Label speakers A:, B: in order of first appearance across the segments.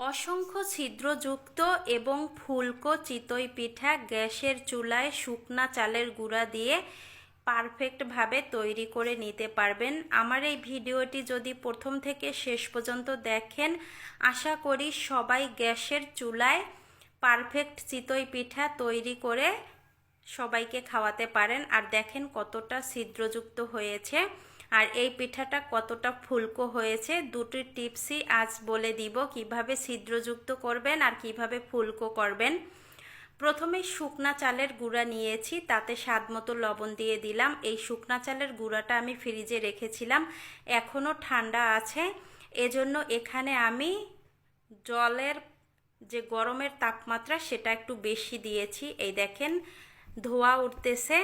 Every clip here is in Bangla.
A: অসংখ্য ছিদ্রযুক্ত এবং ফুলকো চিতই পিঠা গ্যাসের চুলায় শুকনা চালের গুঁড়া দিয়ে পারফেক্টভাবে তৈরি করে নিতে পারবেন। আমার এই ভিডিওটি যদি প্রথম থেকে শেষ পর্যন্ত দেখেন, আশা করি সবাই গ্যাসের চুলায় পারফেক্ট চিতই পিঠা তৈরি করে সবাইকে খাওয়াতে পারেন। আর দেখেন কতটা ছিদ্রযুক্ত হয়েছে আর এই পিঠাটা কতটা ফুলকো হয়েছে। দুটি টিপসই আজ বলে দিব কিভাবে ছিদ্রযুক্ত করবেন আর কিভাবে ফুলকো করবেন। প্রথমে শুকনা চালের গুঁড়া নিয়েছি, তাতে স্বাদ মতো লবণ দিয়ে দিলাম। এই শুকনা চালের গুঁড়াটা আমি ফ্রিজে রেখেছিলাম, এখনও ঠান্ডা আছে, এজন্য এখানে আমি জলের যে গরমের তাপমাত্রা সেটা একটু বেশি দিয়েছি। এই দেখেন ধোয়া উঠতেছে,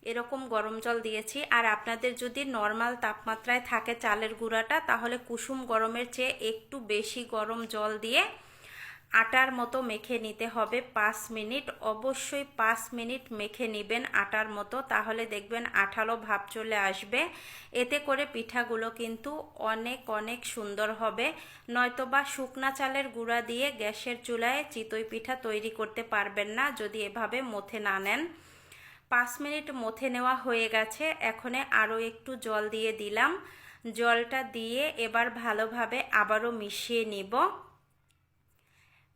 A: এরকম গরম জল দিয়েছি। আর আপনাদের যদি নর্মাল তাপমাত্রায় থাকে চালের গুঁড়াটা, তাহলে কুসুম গরমের চেয়ে একটু বেশি গরম জল দিয়ে আটার মতো মেখে নিতে হবে 5 মিনিট। অবশ্যই 5 মিনিট মেখে নেবেন আটার মতো, তাহলে দেখবেন আঠালো ভাব চলে আসবে। এতে করে পিঠাগুলো কিন্তু অনেক অনেক সুন্দর হবে। নয়তোবা শুকনা চালের গুঁড়া দিয়ে গ্যাসের চুলায় চিতই পিঠা তৈরি করতে পারবেন না যদি এভাবে মথে না নেন। 5 মিনিট মথে নেওয়া হয়ে গেছে, এখন আরও একটু জল দিয়ে দিলাম। জলটা দিয়ে এবার ভালোভাবে আবারও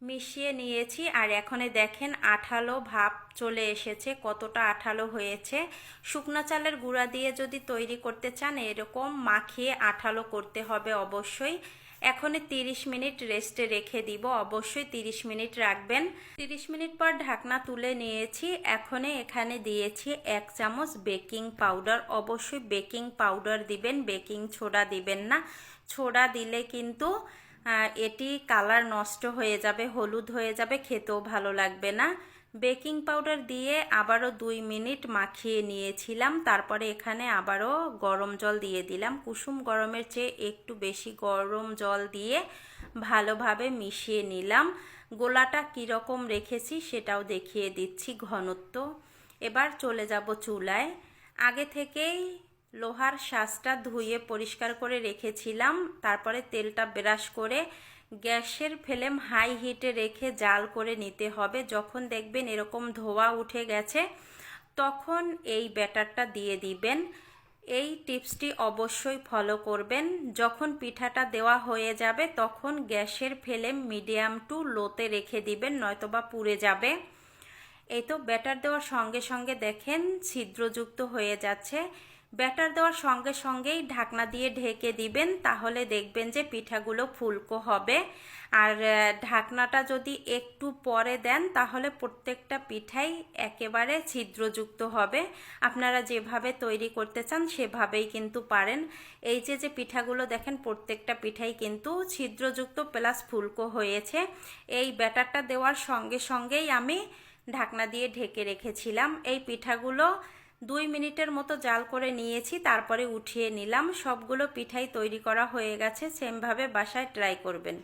A: মিশিয়ে নিয়েছি। আর এখন দেখেন আঠালো ভাব চলে এসেছে, কতটা আঠালো হয়েছে। শুকনা চালের গুঁড়া দিয়ে যদি তৈরি করতে চান এরকম মাখিয়ে আঠালো করতে হবে অবশ্যই। এখন 30 মিনিট রেস্টে রেখে দিব, অবশ্যই 30 মিনিট রাখবেন। 30 মিনিট পর ঢাকনা তুলে নিয়েছি। এখন এখানে দিয়েছি 1 চামচ বেকিং পাউডার। অবশ্যই বেকিং পাউডার দিবেন, বেকিং সোডা দিবেন না। সোডা দিলে কিন্তু এটি কালার নষ্ট হয়ে যাবে, হলুদ হয়ে যাবে, খেতেও ভালো লাগবে না। বেকিং পাউডার দিয়ে আবারও 2 মিনিট মাখিয়ে নিয়েছিলাম। তারপরে এখানে আবারও গরম জল দিয়ে দিলাম, কুসুম গরমের চেয়ে একটু বেশি গরম জল দিয়ে ভালোভাবে মিশিয়ে নিলাম। গোলাটা কীরকম রেখেছি সেটাও দেখিয়ে দিচ্ছি, ঘনত্ব। এবার চলে যাব চুলায়। আগে থেকেই লোহার শাঁসটা ধুয়ে পরিষ্কার করে রেখেছিলাম। তারপরে তেলটা ব্রাশ করে গ্যাসের ফ্লেম হাই হিটে রেখে জাল করে নিতে হবে। যখন দেখবেন এরকম ধোঁয়া উঠে গেছে তখন এই ব্যাটারটা দিয়ে দিবেন। এই টিপসটি অবশ্যই ফলো করবেন। যখন পিঠাটা দেওয়া হয়ে যাবে তখন গ্যাসের ফ্লেম মিডিয়াম টু লোতে রেখে দিবেন, নয়তোবা পুড়ে যাবে। এই তো ব্যাটার দেওয়ার সঙ্গে সঙ্গে দেখেন ছিদ্রযুক্ত হয়ে যাচ্ছে। ব্যাটার দেওয়ার সঙ্গে সঙ্গেই ঢাকনা দিয়ে ঢেকে দিবেন, তাহলে দেখবেন যে পিঠাগুলো ফুলকো হবে। আর ঢাকনাটা যদি একটু পরে দেন তাহলে প্রত্যেকটা পিঠাই একেবারে ছিদ্রযুক্ত হবে। আপনারা যেভাবে তৈরি করতে চান সেভাবেই কিন্তু পারেন। এই যে পিঠাগুলো দেখেন প্রত্যেকটা পিঠাই কিন্তু ছিদ্রযুক্ত প্লাস ফুলকো হয়েছে। এই ব্যাটারটা দেওয়ার সঙ্গে সঙ্গেই আমি ঢাকনা দিয়ে ঢেকে রেখেছিলাম। এই পিঠাগুলো 2 মিনিটের মতো জাল করে নিয়েছি, তারপরে উঠিয়ে নিলাম। সবগুলো পিঠাই তৈরি করা হয়ে গেছে, সেমভাবে বাসায় ট্রাই করবেন।